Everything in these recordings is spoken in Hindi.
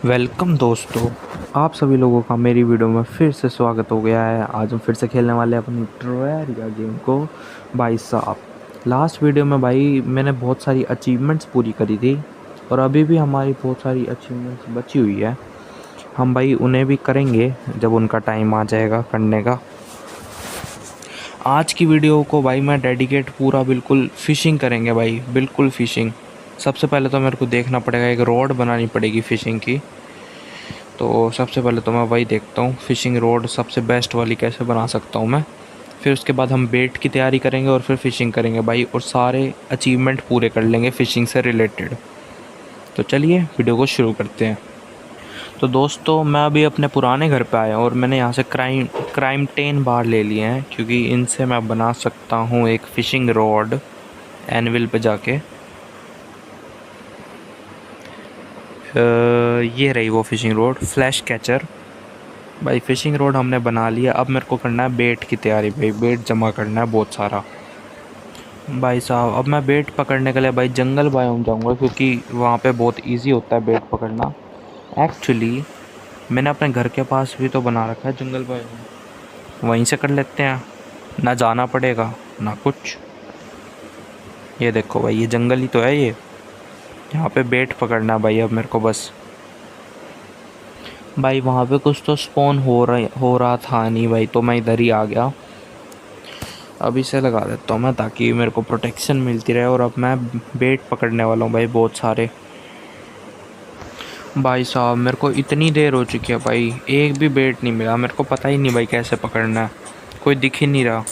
वेलकम दोस्तों, आप सभी लोगों का मेरी वीडियो में फिर से स्वागत हो गया है। आज हम फिर से खेलने वाले हैं अपनी ट्रायरिया गेम को। भाई साहब, लास्ट वीडियो में भाई मैंने बहुत सारी अचीवमेंट्स पूरी करी थी और अभी भी हमारी बहुत सारी अचीवमेंट्स बची हुई है। हम भाई उन्हें भी करेंगे जब उनका टाइम आ जाएगा करने का। आज की वीडियो को भाई मैं डेडिकेट पूरा बिल्कुल फ़िशिंग करेंगे भाई, बिल्कुल फ़िशिंग। सबसे पहले तो मेरे को देखना पड़ेगा, एक रॉड बनानी पड़ेगी फ़िशिंग की। तो सबसे पहले तो मैं वही देखता हूँ, फ़िशिंग रॉड सबसे बेस्ट वाली कैसे बना सकता हूँ मैं। फिर उसके बाद हम बेट की तैयारी करेंगे और फिर फ़िशिंग करेंगे भाई, और सारे अचीवमेंट पूरे कर लेंगे फ़िशिंग से रिलेटेड। तो चलिए वीडियो को शुरू करते हैं। तो दोस्तों, मैं अभी अपने पुराने घर पे आया और मैंने यहाँ से क्राइम 10 बार ले लिए हैं, क्योंकि इनसे मैं बना सकता हूँ एक फ़िशिंग रॉड एनविल पे जाके। ये रही वो फ़िशिंग रॉड, फ्लैश कैचर। भाई फ़िशिंग रॉड हमने बना लिया, अब मेरे को करना है बेट की तैयारी भाई, बेट जमा करना है बहुत सारा। भाई साहब, अब मैं बेट पकड़ने के लिए भाई जंगल बायोम जाऊंगा, क्योंकि वहाँ पे बहुत इजी होता है बेट पकड़ना। एक्चुअली मैंने अपने घर के पास भी तो बना रखा है जंगल बायोम, वहीं से कर लेते हैं, ना जाना पड़ेगा ना कुछ। ये देखो भाई, ये जंगल ही तो है ये, यहाँ पे बेट पकड़ना है भाई अब मेरे को बस। भाई वहाँ पे कुछ तो स्पॉन हो रहा था नहीं भाई, तो मैं इधर ही आ गया। अब इसे लगा देता हूँ मैं, ताकि मेरे को प्रोटेक्शन मिलती रहे। और अब मैं बेट पकड़ने वाला हूँ भाई बहुत सारे। भाई साहब, मेरे को इतनी देर हो चुकी है भाई, एक भी बेट नहीं मिला। मेरे को पता ही नहीं भाई कैसे पकड़ना है, कोई दिख ही नहीं रहा।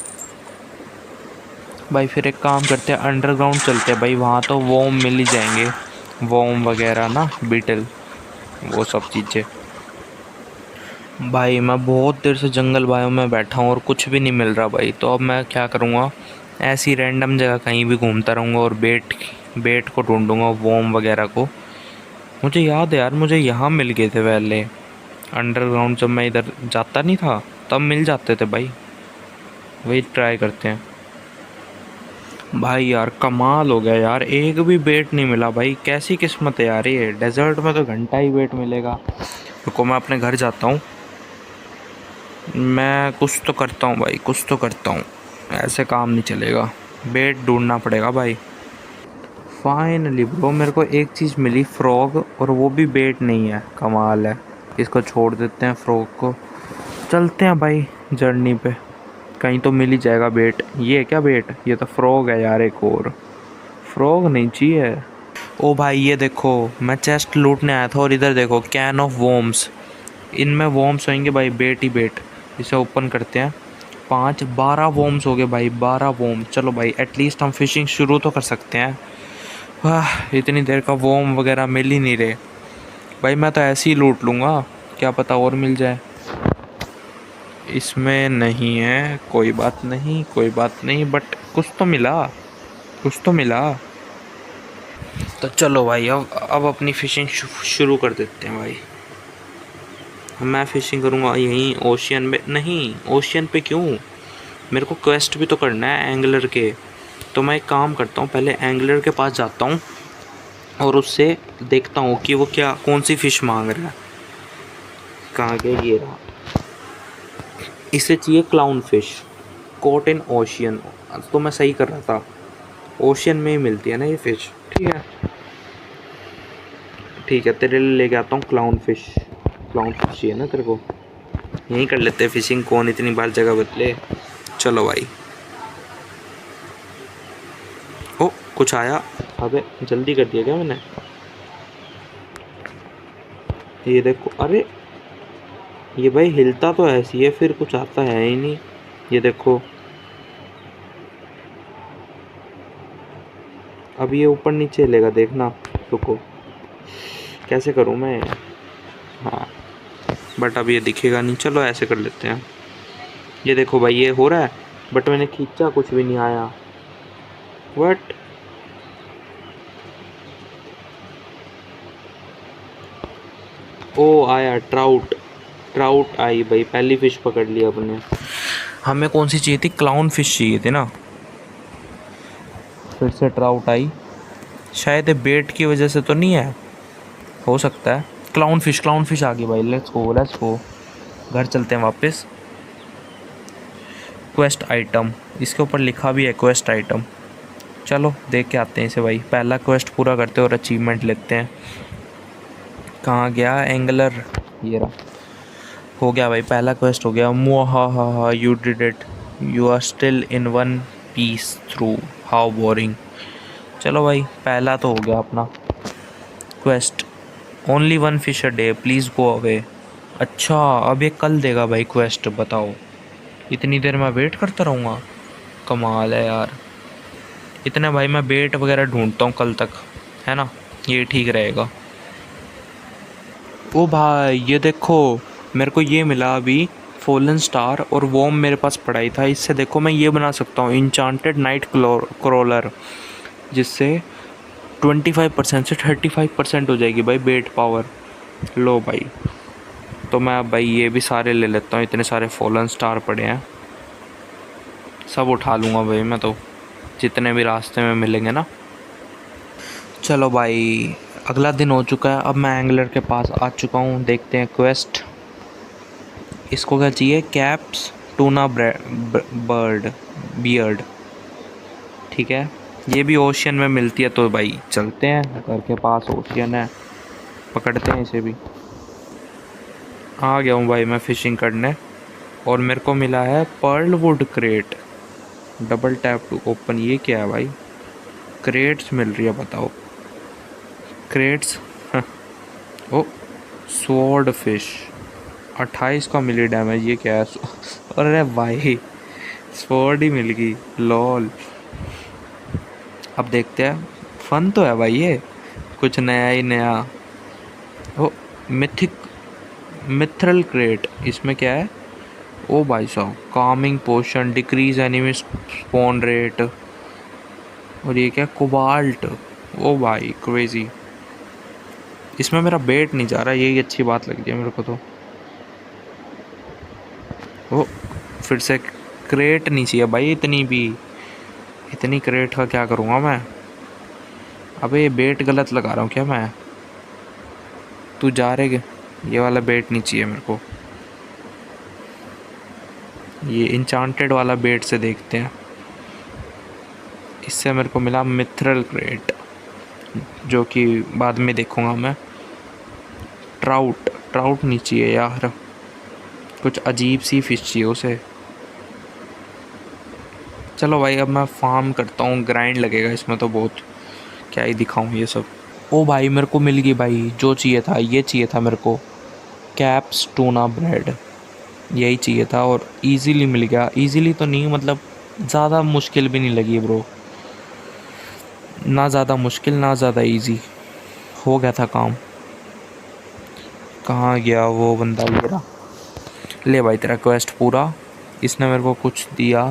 भाई फिर एक काम करते हैं, अंडरग्राउंड चलते हैं भाई, वहाँ तो वॉर्म मिल ही जाएंगे, वॉर्म वगैरह ना, बीटल, वो सब चीज़ें। भाई मैं बहुत देर से जंगल बायों में बैठा हूँ और कुछ भी नहीं मिल रहा भाई। तो अब मैं क्या करूँगा, ऐसी रैंडम जगह कहीं भी घूमता रहूँगा और बेट को ढूंढूंगा, वॉर्म वगैरह को। मुझे याद है यार, मुझे यहाँ मिल गए थे पहले अंडरग्राउंड, जब मैं इधर जाता नहीं था तब मिल जाते थे भाई। वही ट्राई करते हैं। भाई यार कमाल हो गया यार, एक भी बेट नहीं मिला भाई, कैसी किस्मत है यार ये। डेजर्ट में तो घंटा ही बेट मिलेगा। रुको मैं अपने घर जाता हूँ, मैं कुछ तो करता हूँ भाई, कुछ तो करता हूँ, ऐसे काम नहीं चलेगा, बेट ढूंढना पड़ेगा भाई। फाइनली ब्रो, मेरे को एक चीज़ मिली, फ्रॉग, और वो भी बेट नहीं है। कमाल है, इसको छोड़ देते हैं फ्रॉग को, चलते हैं भाई जर्नी पे, कहीं तो मिल ही जाएगा बेट। ये है क्या बेट? ये तो फ्रॉग है यार, एक और फ्रॉग नहीं चाहिए। ओ भाई ये देखो, मैं चेस्ट लूटने आया था और इधर देखो, कैन ऑफ वॉर्म्स, इनमें वॉर्म्स होंगे भाई, बेट ही बेट। इसे ओपन करते हैं, 12 वॉर्म्स हो गए भाई, 12 वॉर्म। चलो भाई एटलीस्ट हम फिशिंग शुरू तो कर सकते हैं। वाह, इतनी देर का वॉर्म वगैरह मिल ही नहीं रहे भाई, मैं तो ऐसे ही लूट लूँगा, क्या पता और मिल जाए। इसमें नहीं है, कोई बात नहीं, कोई बात नहीं, बट कुछ तो मिला, कुछ तो मिला। तो चलो भाई, अब अपनी फ़िशिंग शुरू कर देते हैं भाई। मैं फ़िशिंग करूँगा यहीं ओशियन में, नहीं ओशियन पे क्यों, मेरे को क्वेस्ट भी तो करना है एंगलर के। तो मैं एक काम करता हूँ, पहले एंगलर के पास जाता हूँ और उससे देखता हूँ कि वो क्या, कौन सी फ़िश मांग रहा है। कहाँ गया, ये रहा। इसे चाहिए क्लाउन फ़िश, कोट इन ओशियन। तो मैं सही कर रहा था, ओशियन में ही मिलती है ना ये फ़िश। ठीक है ठीक है, तेरे लिए लेके आता हूँ क्लाउन फ़िश। क्लाउन फ़िश चाहिए ना तेरे को, यहीं कर लेते हैं फ़िशिंग, कौन इतनी बार जगह बदले। चलो भाई। ओ कुछ आया, अबे जल्दी कर दिया क्या मैंने। ये देखो, अरे ये भाई हिलता तो ऐसी है, फिर कुछ आता है ही नहीं। ये देखो, अब ये ऊपर नीचे हिलेगा, देखना। रुको, कैसे करूँ मैं, हाँ बट अब ये दिखेगा नहीं। चलो ऐसे कर लेते हैं। ये देखो भाई, ये हो रहा है, बट मैंने खींचा कुछ भी नहीं आया। वट, ओ आया ट्राउट, ट्राउट आई भाई, पहली फ़िश पकड़ ली अपने। हमें कौन सी चाहिए थी, क्लाउन फ़िश चाहिए थी ना। फिर से ट्राउट आई, शायद बेट की वजह से तो नहीं है, हो सकता है। क्लाउन फिश आ गई भाई। Let's go. घर चलते हैं वापस। क्वेस्ट आइटम, इसके ऊपर लिखा भी है क्वेस्ट आइटम। चलो देख के आते हैं इसे भाई। पहला क्वेस्ट पूरा करते हैं और अचीवमेंट लेते हैं। कहाँ गया एंगलर, ये रहा। हो गया भाई, पहला क्वेस्ट हो गया। मुहा, you did it, you are still in one piece through, how boring. चलो भाई, पहला तो हो गया अपना quest. Only one fish a day, please go away. अच्छा, अब ये कल देगा भाई क्वेस्ट, बताओ। इतनी देर मैं वेट करता रहूँगा, कमाल है यार। इतने भाई मैं बेट वगैरह ढूंढता हूँ कल तक, है ना, ये ठीक रहेगा। ओ भाई ये देखो, मेरे को ये मिला अभी फॉलन स्टार, और वॉर्म मेरे पास पड़ा ही था। इससे देखो मैं ये बना सकता हूँ इंचांटेड नाइट क्रॉलर, जिससे 25% से 35% हो जाएगी भाई बेट पावर। लो भाई, तो मैं अब भाई ये भी सारे ले लेता हूँ। इतने सारे फॉलन स्टार पड़े हैं, सब उठा लूँगा भाई मैं तो, जितने भी रास्ते में मिलेंगे ना। चलो भाई, अगला दिन हो चुका है। अब मैं एंगलर के पास आ चुका हूँ। देखते हैं क्वेस्ट। इसको क्या चाहिए? कैप्स टूना बर्ड बियर्ड, ठीक है। ये भी ओशियन में मिलती है, तो भाई चलते हैं, घर के पास ओशियन है, पकड़ते हैं इसे भी। आ गया हूँ भाई मैं फ़िशिंग करने, और मेरे को मिला है pearl wood crate. Double tap to open. ये क्या है भाई? क्रेट्स मिल रही है, बताओ। क्रेट्स ओ, स्वॉर्ड फिश 28 का मिली डैमेज। ये क्या है? अरे भाई, स्वॉर्ड ही मिल गई, लॉल। अब देखते हैं, फन तो है भाई ये, कुछ नया ही नया। ओ, मिथरल क्रेट, इसमें क्या है? ओ भाई साहब, कामिंग पोशन, डिक्रीज एनिमी स्पॉन रेट, और ये क्या? कोबाल्ट। ओ भाई क्रेजी। इसमें मेरा बेट नहीं जा रहा, यही अच्छी बात लग रही है मेरे को तो। ओ, फिर से क्रेट नहीं चाहिए भाई, इतनी क्रेट का क्या करूँगा मैं? अबे ये बेट गलत लगा रहा हूँ क्या मैं? तू जा रहे, ये वाला बेट नहीं चाहिए मेरे को। ये इंचांटेड वाला बेट से देखते हैं। इससे मेरे को मिला मिथरल क्रेट, जो कि बाद में देखूँगा मैं। ट्राउट नहीं चाहिए यार, कुछ अजीब सी फिश चाहिए उसे। चलो भाई, अब मैं फार्म करता हूँ, ग्राइंड लगेगा इसमें तो बहुत, क्या ही दिखाऊँ ये सब। ओ भाई, मेरे को मिल गई भाई जो चाहिए था। ये चाहिए था मेरे को, कैप्स टूना ब्रेड, यही चाहिए था, और इजीली मिल गया। इजीली तो नहीं, मतलब ज़्यादा मुश्किल भी नहीं लगी ब्रो, ना ज़्यादा मुश्किल ना ज़्यादा इजी, हो गया था काम। कहाँ गया वो बंदा? ये रहा। ले भाई तेरा क्वेस्ट पूरा। इसने मेरे को कुछ दिया,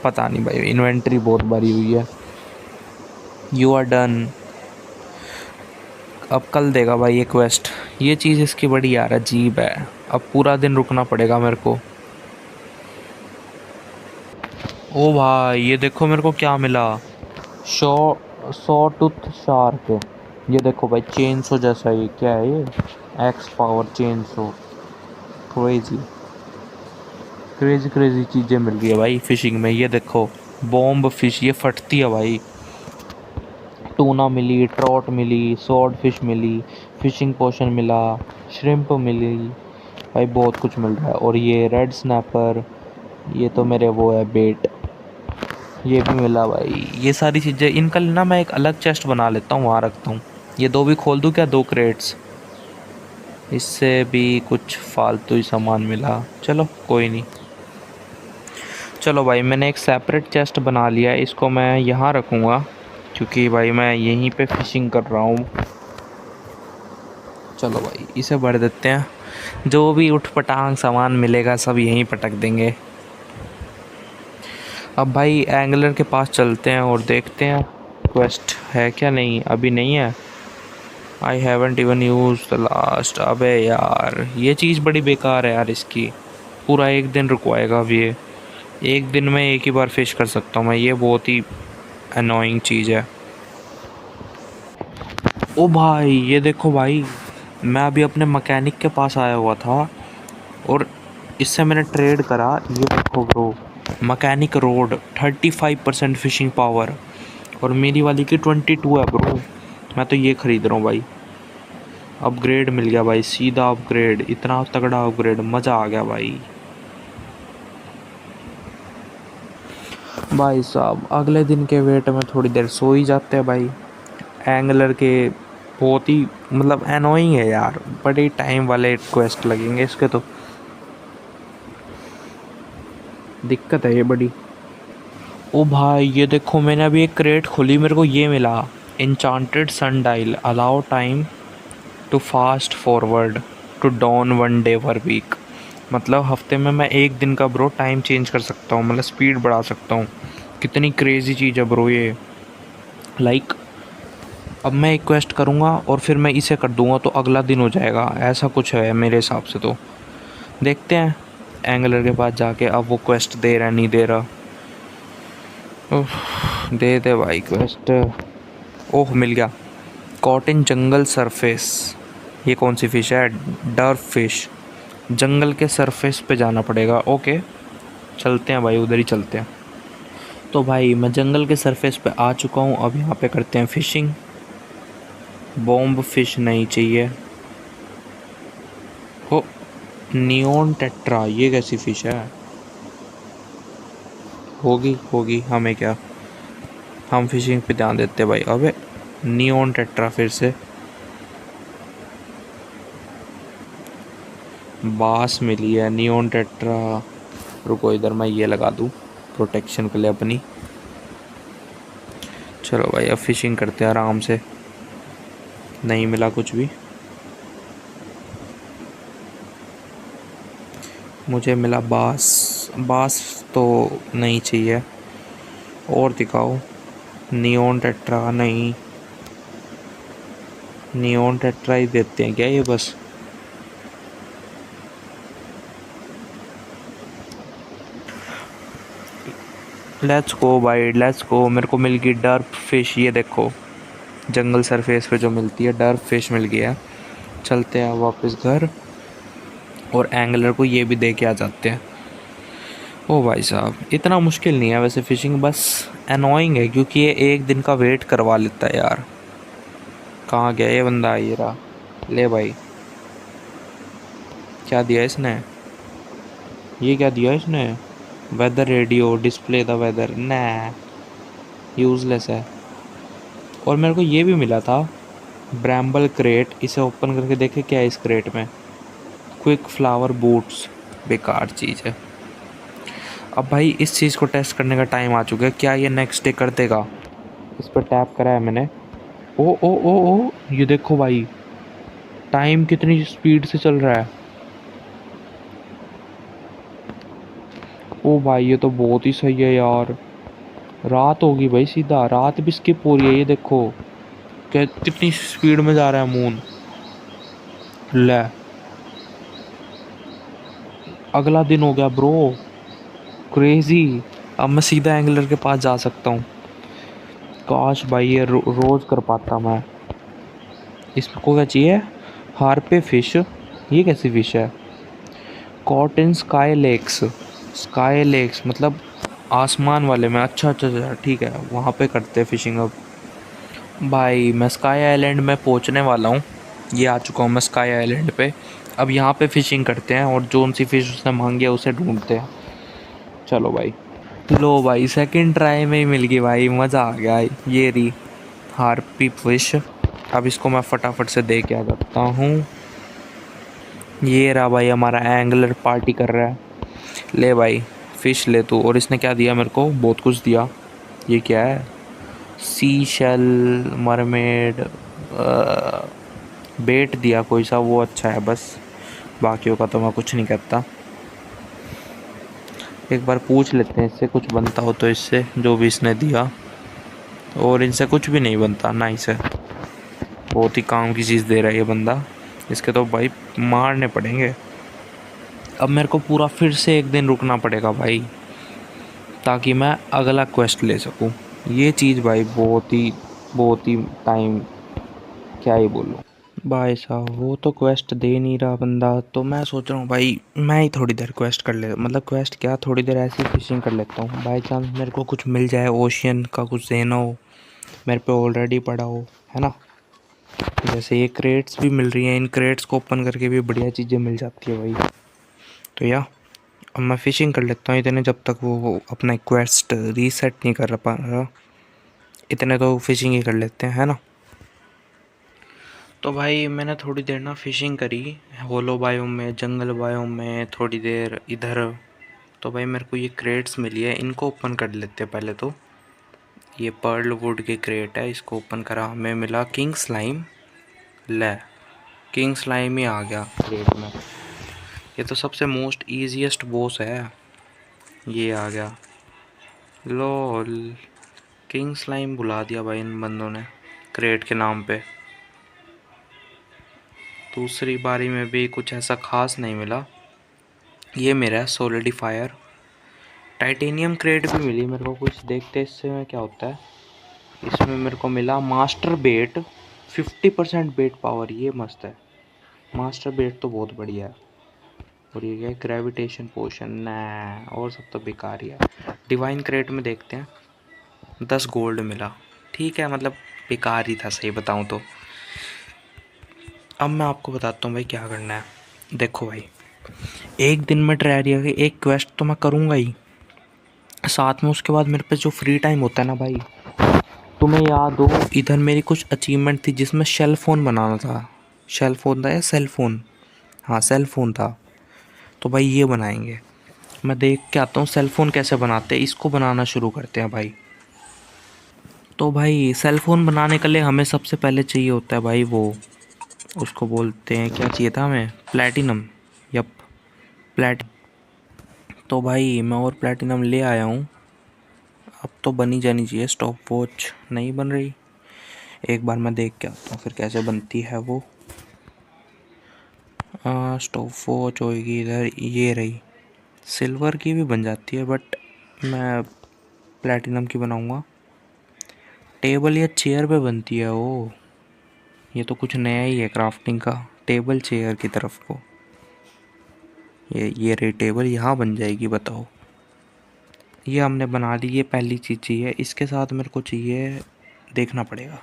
पता नहीं भाई, इन्वेंटरी बहुत भरी हुई है। You are done. अब कल देगा भाई ये क्वेस्ट। ये चीज़ इसकी बड़ी यार अजीब है, अब पूरा दिन रुकना पड़ेगा मेरे को। ओ भाई ये देखो मेरे को क्या मिला, शॉ सॉ टूथ शार्क। ये देखो भाई, चेन सो जैसा, ये क्या है? ये एक्स पावर चेन सो। क्रेजी क्रेजी क्रेजी चीज़ें मिल रही है भाई फिशिंग में। ये देखो, बॉम्ब फिश, ये फटती है भाई। टूना मिली, ट्रॉट मिली, स्वॉर्ड फिश मिली, फिशिंग पोशन मिला, श्रिम्प मिली, भाई बहुत कुछ मिल रहा है। और ये रेड स्नैपर, ये तो मेरे वो है बेट, ये भी मिला भाई। ये सारी चीज़ें, इनका ना मैं एक अलग चेस्ट बना लेता हूँ, वहाँ रखता हूँ। ये दो भी खोल दूँ क्या? 2 क्रेट्स। इससे भी कुछ फालतू ही सामान मिला, चलो कोई नहीं। चलो भाई, मैंने एक सेपरेट चेस्ट बना लिया है, इसको मैं यहाँ रखूँगा, क्योंकि भाई मैं यहीं पे फिशिंग कर रहा हूँ। चलो भाई, इसे भर देते हैं, जो भी उठपटांग सामान मिलेगा सब यहीं पटक देंगे। अब भाई एंगलर के पास चलते हैं और देखते हैं क्वेस्ट है क्या। नहीं, अभी नहीं है। I haven't even use the last. अबे यार, ये चीज़ बड़ी बेकार है यार इसकी, पूरा एक दिन रुकवाएगा। अब ये एक दिन में एक ही बार फिश कर सकता हूँ मैं, ये बहुत ही अनोइंग चीज़ है। ओ भाई ये देखो भाई, मैं अभी अपने मैकेनिक के पास आया हुआ था और इससे मैंने ट्रेड करा। ये देखो bro, mechanic road 35% fishing power और मेरी वाली की 22 है ब्रो। मैं तो ये ख़रीद रहा हूँ भाई। अपग्रेड मिल गया भाई, सीधा अपग्रेड, इतना तगड़ा अपग्रेड, मज़ा आ गया भाई। भाई साहब अगले दिन के वेट में थोड़ी देर सो ही जाते हैं भाई। एंगलर के बहुत ही मतलब एनोइंग है यार, बड़े टाइम वाले क्वेस्ट लगेंगे इसके तो, दिक्कत है ये बड़ी। ओ भाई ये देखो, मैंने अभी एक क्रेट खोली, मेरे को ये मिला, enchanted sundial, allow time to fast forward to dawn 1 day per week. मतलब हफ्ते में मैं 1 दिन का ब्रो टाइम चेंज कर सकता हूँ, मतलब स्पीड बढ़ा सकता हूँ। कितनी क्रेज़ी चीज़ है ब्रो ये। लाइक अब मैं एक क्वेस्ट करूँगा और फिर मैं इसे कर दूँगा तो अगला दिन हो जाएगा, ऐसा कुछ है मेरे हिसाब से। तो देखते हैं एंगलर के पास जाके अब वो क्वेस्ट दे रहा है नहीं दे रहा। दे दे भाई क्वेस्ट। ओह मिल गया, कॉट इन जंगल सरफेस। ये कौन सी फ़िश है? Dwarf fish. जंगल के सरफेस पे जाना पड़ेगा। ओके चलते हैं भाई, उधर ही चलते हैं। तो भाई मैं जंगल के सरफेस पे आ चुका हूँ, अब यहाँ पे करते हैं फ़िशिंग। बॉम्ब फिश नहीं चाहिए। हो, नियोन टेट्रा, ये कैसी फ़िश है? होगी होगी, हमें क्या, हम फिशिंग पे ध्यान देते भाई। अबे नियोन टेट्रा फिर से। बास मिली है, नियोन टेट्रा। रुको इधर मैं ये लगा दूँ प्रोटेक्शन के लिए अपनी। चलो भाई अब फिशिंग करते हैं आराम से। नहीं मिला कुछ भी, मुझे मिला बास। बास तो नहीं चाहिए, और दिखाओ। नियोन टेट्रा नहीं, नियोन टेट्रा ही देते हैं क्या ये बस? लेट्स गो भाई लेट्स गो। मेरे को मिल गई डर्प फिश, ये देखो जंगल सरफेस पे जो मिलती है डर्प फिश मिल गया। चलते हैं वापस घर और एंगलर को ये भी दे के आ जाते हैं। ओ भाई साहब इतना मुश्किल नहीं है वैसे फ़िशिंग, बस एनोइंग है क्योंकि ये 1 दिन का वेट करवा लेता है यार। कहाँ गया ये बंदा? ये रहा। ले भाई, क्या दिया इसने? ये क्या दिया इसने? Weather radio, display the weather, ना यूज़लेस है। और मेरे को ये भी मिला था ब्रैम्बल क्रेट, इसे ओपन करके देखे क्या है इस क्रेट में। क्विक फ्लावर बूट्स, बेकार चीज़ है। अब भाई इस चीज़ को टेस्ट करने का टाइम आ चुका है, क्या ये नेक्स्ट डे कर देगा? इस पर टैप करा है मैंने। ओ ओ ओ ओ, ये देखो भाई टाइम कितनी स्पीड से चल रहा है। ओ भाई ये तो बहुत ही सही है यार। रात होगी भाई, सीधा रात भी स्किप हो रही है, ये देखो क्या कितनी स्पीड में जा रहा है मून। ले, अगला दिन हो गया ब्रो, क्रेजी। अब मैं सीधा एंगलर के पास जा सकता हूँ। काश भाई ये रोज़ कर पाता मैं। इसको क्या चाहिए? हार्पे फिश, ये कैसी फिश है? Caught in sky lakes. Sky lakes मतलब आसमान वाले में, अच्छा अच्छा अच्छा ठीक है, वहाँ पे करते हैं फ़िशिंग। अब भाई मैं स्काई आइलैंड में पहुँचने वाला हूँ, ये आ चुका हूँ मैं स्काई आइलैंड पे। अब यहाँ पे फ़िशिंग करते हैं और जोन सी फ़िश उसने मांगी है उसे ढूंढते हैं। चलो भाई। लो भाई सेकंड ट्राई में ही मिल गई भाई, मज़ा आ गया। ये रही हार्पी फिश। अब इसको मैं फटाफट से दे के आ जाता हूँ। ये रहा भाई हमारा एंगलर पार्टी कर रहा है। ले भाई फ़िश ले तू। और इसने क्या दिया मेरे को? बहुत कुछ दिया। ये क्या है? सी शेल, मरमेड, बेट दिया कोई सा, वो अच्छा है बस, बाकियों का तो मैं कुछ नहीं कहता। एक बार पूछ लेते हैं इससे, कुछ बनता हो तो इससे, जो भी इसने दिया। और इनसे कुछ भी नहीं बनता, नाइस है। बहुत ही काम की चीज़ दे रहा है ये बंदा, इसके तो भाई मारने पड़ेंगे। अब मेरे को पूरा फिर से 1 दिन रुकना पड़ेगा भाई, ताकि मैं अगला क्वेस्ट ले सकूं। ये चीज़ भाई बहुत ही टाइम, क्या ही बोलूँ। भाई साहब वो तो क्वेस्ट दे नहीं रहा बंदा, तो मैं सोच रहा हूँ भाई मैं ही थोड़ी देर क्वेस्ट कर ले, मतलब क्वेस्ट क्या, थोड़ी देर ऐसी फिशिंग कर लेता हूँ, बाई चांस मेरे को कुछ मिल जाए, ओशियन का कुछ देना हो, मेरे पे ऑलरेडी पड़ा हो, है ना। जैसे ये क्रेट्स भी मिल रही हैं, इन क्रेट्स को ओपन करके भी बढ़िया चीज़ें मिल जाती है भाई। तो या अब मैं फ़िशिंग कर लेता हूँ इतने, जब तक वो अपना क्वेस्ट रीसेट नहीं कर पा रहा, इतने तो फ़िशिंग ही कर लेते हैं, है ना। तो भाई मैंने थोड़ी देर ना फ़िशिंग करी, होलो बायोम में, जंगल बायोम में, थोड़ी देर इधर। तो भाई मेरे को ये क्रेट्स मिली है, इनको ओपन कर लेते हैं पहले तो। ये पर्ल वुड की क्रेट है, इसको ओपन करा, हमें मिला किंग स्लाइम। ले, किंग स्लाइम ही आ गया क्रेट में। ये तो सबसे मोस्ट ईजीएस्ट बॉस है, ये आ गया। लोल, किंग स्लाइम बुला दिया भाई इन बंदों ने क्रेट के नाम पे। दूसरी बारी में भी कुछ ऐसा खास नहीं मिला। ये मेरा सोलिडिफायर टाइटेनियम क्रेट भी मिली मेरे को, कुछ देखते इससे में क्या होता है। इसमें मेरे को मिला मास्टर बेट, 50% बेट पावर, ये मस्त है। मास्टर बेट तो बहुत बढ़िया है। और ये क्या है, ग्रेविटेशन पोशन ना, और सब तो बेकार ही है। डिवाइन क्रेट में देखते हैं, 10 गोल्ड मिला, ठीक है, मतलब बेकार ही था सही बताऊं तो। अब मैं आपको बताता हूँ भाई क्या करना है। देखो भाई, एक दिन में ट्रायरिया के एक क्वेस्ट तो मैं करूँगा ही, साथ में उसके बाद मेरे पे जो फ्री टाइम होता है ना भाई, तुम्हें याद हो इधर मेरी कुछ अचीवमेंट थी जिसमें शेल फ़ोन बनाना था। शेल फ़ोन था या सेल फ़ोन, हाँ सेल फ़ोन था। तो भाई ये बनाएंगे, मैं देख के आता हूँ सेल फ़ोन कैसे बनाते हैं, इसको बनाना शुरू करते हैं भाई। तो भाई सेल फ़ोन बनाने के लिए हमें सबसे पहले चाहिए होता है भाई वो, उसको बोलते हैं क्या चाहिए था हमें, प्लैटिनम। Yup, plate. तो भाई मैं और प्लैटिनम ले आया हूँ। अब तो बनी जानी चाहिए, स्टॉप वॉच नहीं बन रही, एक बार मैं देख के आता हूँ फिर कैसे बनती है वो। स्टॉप वॉच होएगी इधर, ये रही। सिल्वर की भी बन जाती है बट मैं प्लैटिनम की बनाऊँगा। टेबल या चेयर पे बनती है वो, ये तो कुछ नया ही है क्राफ्टिंग का, टेबल चेयर की तरफ को। ये रही टेबल, यहाँ बन जाएगी बताओ। ये हमने बना ली, ये पहली चीज़ चाहिए। इसके साथ मेरे को चाहिए, देखना पड़ेगा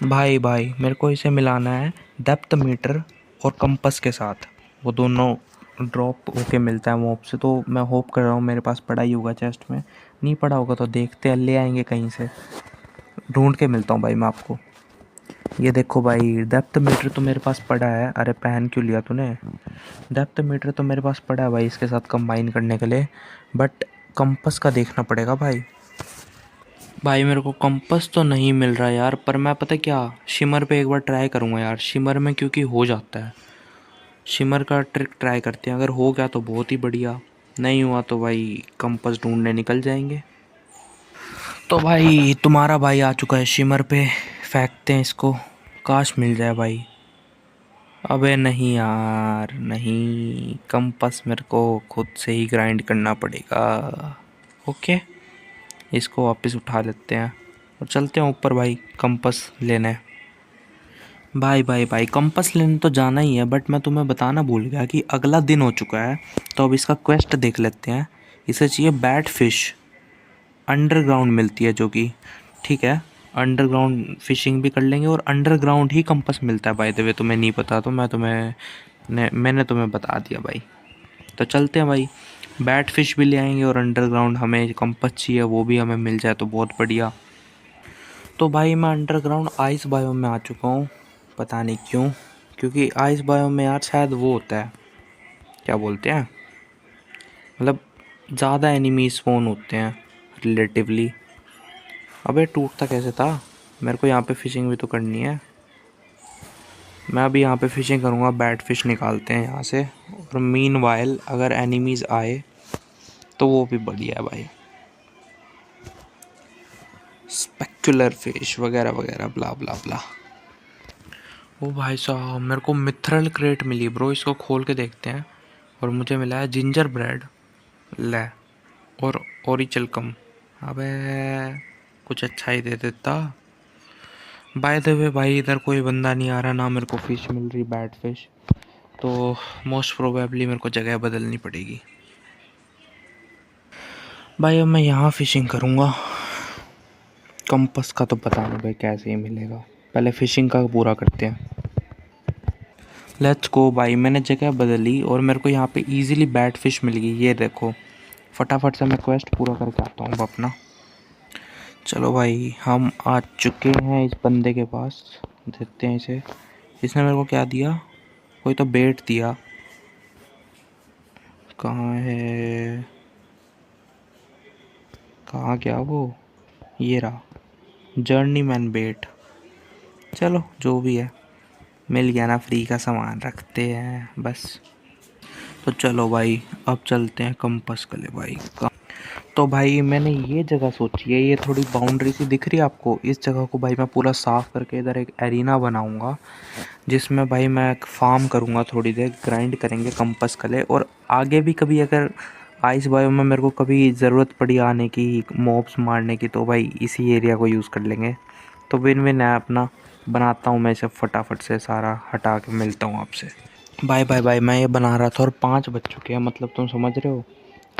भाई, मेरे को इसे मिलाना है डेप्थ मीटर और कंपस के साथ, वो दोनों ड्रॉप होके मिलता है मॉब से। तो मैं होप कर रहा हूँ मेरे पास पड़ा ही होगा चेस्ट में, नहीं पड़ा होगा तो देखते हैं, ले आएंगे कहीं से, ढूंढ के मिलता हूँ भाई मैं आपको। ये देखो भाई, डेप्थ मीटर तो मेरे पास पड़ा है। अरे पहन क्यों लिया तूने, डेप्थ मीटर तो मेरे पास पड़ा है भाई इसके साथ कंबाइन करने के लिए, बट कंपस का देखना पड़ेगा भाई। भाई मेरे को कंपस तो नहीं मिल रहा यार, पर मैं पता क्या, शिमर पे एक बार ट्राई करूँगा यार, शिमर में क्योंकि हो जाता है। शिमर का ट्रिक ट्राई करते हैं, अगर हो गया तो बहुत ही बढ़िया, नहीं हुआ तो भाई कंपस ढूंढने निकल जाएंगे। तो भाई तुम्हारा भाई आ चुका है शिमर पे, फेंकते हैं इसको, काश मिल जाए भाई। अबे नहीं यार, नहीं, कंपास मेरे को खुद से ही ग्राइंड करना पड़ेगा। ओके, इसको वापस उठा लेते हैं और चलते हैं ऊपर भाई कंपास लेने। भाई कंपास लेने तो जाना ही है, बट मैं तुम्हें बताना भूल गया कि अगला दिन हो चुका है। तो अब इसका क्वेस्ट देख लेते हैं। इसे चाहिए बैट फिश, अंडरग्राउंड मिलती है जो कि ठीक है, अंडरग्राउंड फिशिंग भी कर लेंगे और अंडरग्राउंड ही कंपास मिलता है। बाय द वे तुम्हें नहीं पता तो मैंने तुम्हें बता दिया भाई। तो चलते हैं भाई, बैट फिश भी ले आएंगे और अंडरग्राउंड हमें कंपास चाहिए, वो भी हमें मिल जाए तो बहुत बढ़िया। तो भाई मैं अंडरग्राउंड आइस बायोम में आ चुका हूँ, पता नहीं क्यों, क्योंकि आइस बायोम में यार शायद वो होता है, क्या बोलते हैं, मतलब ज़्यादा एनिमी स्पॉन होते हैं रिलेटिवली। अबे टूटता कैसे था, मेरे को यहाँ पे फ़िशिंग भी तो करनी है। मैं अभी यहाँ पे फ़िशिंग करूँगा, बैट फिश निकालते हैं यहाँ से, और मीनवाइल अगर एनिमीज़ आए तो वो भी बढ़िया है भाई, स्पेक्युलर फिश वगैरह वगैरह ब्ला ब्ला ब्ला। ओ भाई साहब, मेरे को मिथरल क्रेट मिली ब्रो, इसको खोल के देखते हैं। और मुझे मिला है जिंजर ब्रेड, ले, और ओरिचलकम। अबे कुछ अच्छा ही दे देता। बाय द वे भाई, इधर कोई बंदा नहीं आ रहा, ना मेरे को फ़िश मिल रही, बैड फिश। तो मोस्ट प्रोबेबली मेरे को जगह बदलनी पड़ेगी भाई। अब मैं यहाँ फ़िशिंग करूँगा। कंपास का तो पता नहीं भाई कैसे ही मिलेगा, पहले फ़िशिंग का पूरा करते हैं। लेट्स गो भाई, मैंने जगह बदली और मेरे को यहाँ पे इजीली बैट फिश मिल गई। ये देखो, फटाफट से मैं क्वेस्ट पूरा करके आता हूँ अपना। चलो भाई, हम आ चुके हैं इस बंदे के पास। देखते हैं इसे, इसने मेरे को क्या दिया। कोई तो बेट दिया। कहाँ है, कहाँ गया वो। ये रहा, जर्नी मैन बेट। चलो जो भी है, मिल गया ना, फ्री का सामान रखते हैं बस। तो चलो भाई, अब चलते हैं कंपास के लिए भाई। तो भाई मैंने ये जगह सोची है, ये थोड़ी बाउंड्री सी दिख रही है आपको, इस जगह को भाई मैं पूरा साफ़ करके इधर एक एरिना बनाऊंगा, जिसमें भाई मैं एक फार्म करूंगा, थोड़ी देर ग्राइंड करेंगे कंपास के लिए। और आगे भी कभी अगर आइस बायो में मेरे को कभी ज़रूरत पड़ी आने की, मॉब्स मारने की, तो भाई इसी एरिया को यूज़ कर लेंगे। तो विन विन है अपना। बनाता हूँ मैं इसे फटाफट से, सारा हटा के मिलता हूँ आपसे। Bye bye bye. मैं ये बना रहा था और 5 बज चुके हैं, मतलब तुम समझ रहे हो,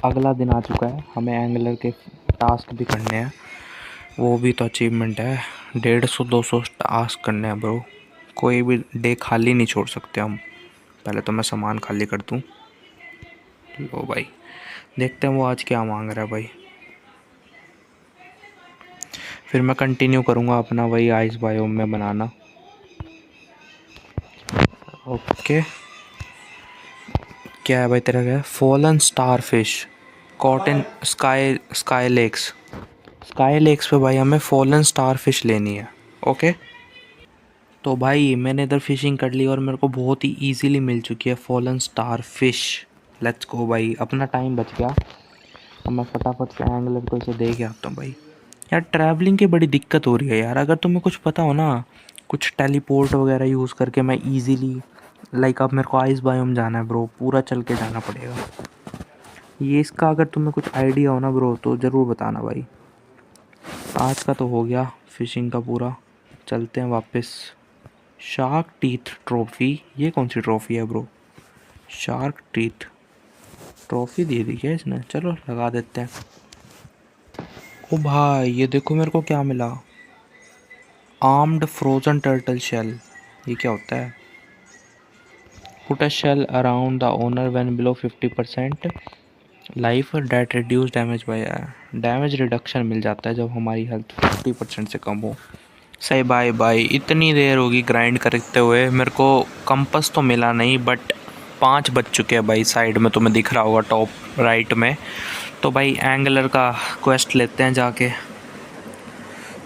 अगला दिन आ चुका है। हमें एंगलर के टास्क भी करने हैं, वो भी तो अचीवमेंट है। 150-200 टास्क करने हैं ब्रो, कोई भी डे खाली नहीं छोड़ सकते हम। पहले तो मैं सामान खाली कर दूँ। लो भाई, देखते हैं वो आज क्या मांग रहा है भाई। फिर मैं कंटिन्यू करूँगा अपना वही आइस बायोम में बनाना। ओके, क्या है भाई तेरा, क्या है। Fallen star fish, caught in sky lakes पे भाई हमें फॉलन स्टार फिश लेनी है। ओके, तो भाई मैंने इधर फिशिंग कर ली और मेरे को बहुत ही इजीली मिल चुकी है fallen star fish. Let's go भाई, अपना टाइम बच गया। अब मैं फटाफट से एंगलर को इसे दे के आता हूँ भाई। यार ट्रैवलिंग की बड़ी दिक्कत हो रही है यार, अगर तुम्हें कुछ पता हो ना, कुछ टेलीपोर्ट वगैरह यूज़ करके मैं इजीली, लाइक अब मेरे को आइस बायोम जाना है ब्रो, पूरा चल के जाना पड़ेगा। ये इसका अगर तुम्हें कुछ आइडिया हो ना ब्रो, तो ज़रूर बताना भाई। आज का तो हो गया फ़िशिंग का पूरा, चलते हैं वापस। शार्क टीथ ट्रॉफ़ी, ये कौन सी ट्रॉफ़ी है ब्रो। शार्क टीथ ट्रॉफ़ी दे दी क्या इसने, चलो लगा देते हैं। ओ भाई ये देखो मेरे को क्या मिला, आर्म्ड फ्रोज़न टर्टल शेल। ये क्या होता है। Put a shell around the owner when below 50% life date reduce damage by, damage reduction मिल जाता है जब हमारी हेल्थ 50% से कम हो। सही बाय बाय। इतनी देर होगी ग्राइंड करते हुए, मेरे को कंपास तो मिला नहीं, बट 5 बज चुके हैं भाई। साइड में तुम्हें दिख रहा होगा टॉप राइट में। तो भाई एंगलर का क्वेस्ट लेते हैं जाके।